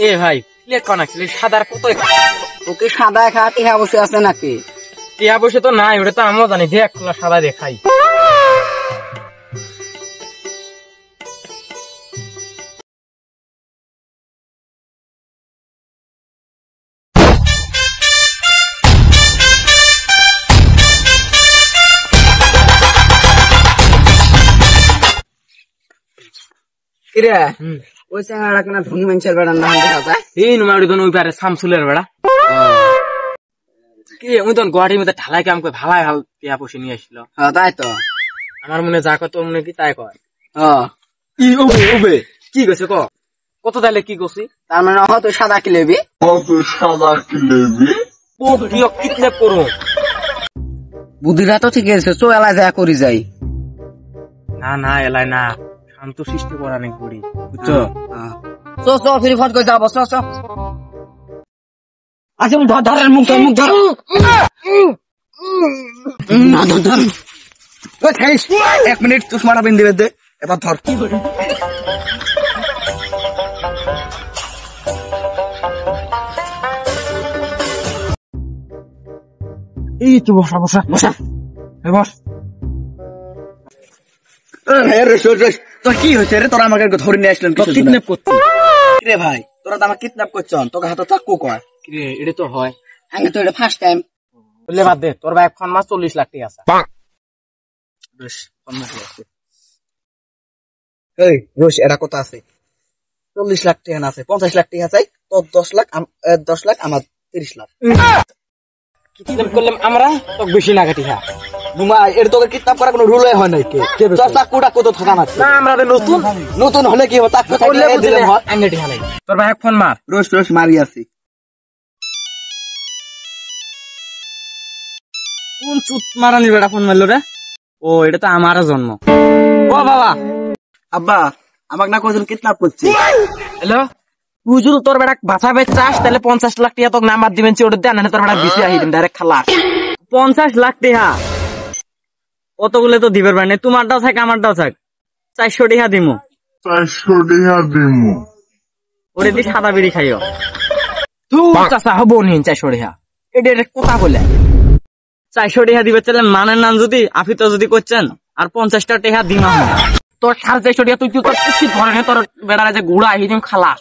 এ ভাই প্লেট কনা ছিল সাদার কত ওকে সাদা খা টিহা বসে আছে নাকি? টিয়া বসে তো নাই, ওটা তো আমিও জানি। দেখ খোলা সাদা দেখাই। কিরে ওই চাঙাড়া কেনা ধনী মানুষের বেড়ার নাম দেখা যায়? এই নুমাড়ি তো ওই পারে শামসুলের বেড়া। কি ওই তো গুয়াহাটির মধ্যে ঢালাই কাম করে ভালাই ভাল টিয়া বসে নিয়ে আসছিল। হ্যাঁ তাই তো। আমার মনে যা কত মনে কি তাই কয়। ই ওবে কি গেছে কত তাইলে কি করছি? তার মানে হয়তো সাদা কি লেবি? কিডন্যাপ করো। বুদ্ধিটা তো ঠিক আছে, চো এলাই যা করি যাই। না এলাই না, শান্ত সৃষ্টি করা নেই করি, বুঝছো? চো ফিরি ফট করে যাবো, চো আচ্ছা ধর মুখ ধর এক মিনিট চশমাটা বিন দিবে দে, এবার ধর। এই তো বসা বস। তোর কি হয়েছে রে? তোরা আমাকে ধরে নিয়ে আসলেন কিডন্যাপ করছি রে ভাই? তোরা তো আমার কিডন্যাপ করছন, তোকে হাতে চাকু কয়। রে, এটা তো হয়। আমি তো এটা ফার্স্ট টাইম। বললে বাদ দে, তোর ভাই এখন মাস 40 লাখ টাকা আছে। বেশ, এই রোশ, এটা কত আছে? 40 লাখ টাকা আছে, 50 লাখ টাকা চাই তোর, 10 লাখ আমার 30 লাখ। কিডন্যাপ করলাম আমরা, তো বেশি না কাটিহা। ঘুমাই এর তোকে কিডন্যাপ করা কোনো রুলই হয় নাই। চাকুটা কত থাকা না? না আমরা নতুন হলে কি হবে? চাকু থাকলে দিলাম হয়। আঙ্গেটি হালাই। তোর ভাই ফোন মার। রোশ মারি আছি। কোন চুত মারানি বেড়া ফোন মারলো রে? ও এটা তো আমারও জন্ম। ও বাবা, আব্বা আমাকে না কজন কিডন্যাপ করছে। হ্যালো, তুই যদি তোর বেড়া বাঁচাবে চাস তাহলে 50 লাখ টাকা তোকে নাম্বার দিবেন, ওটা দেন না তোর বেড়া বিসি আহিবেন ডাইরেক্ট খালাস। 50 লাখ টাকা অতগুলো তো দিবের পারে, তোমারটাও থাক আমারটাও থাক। 400 টাকা দিমু। ওরে দি সাদা বিড়ি খাইও। তুই চাচা হবো নি 400 টাকা? এটা কথা বলে 400 টাকা দিবে চলে মানের নাম যদি আপনি তো যদি করছেন আর 50টা টাকা দিমা তোর 450 টাকা তুই তোর কিছু ধরে তোর বেড়া যে গুড়া হিদিম খালাস।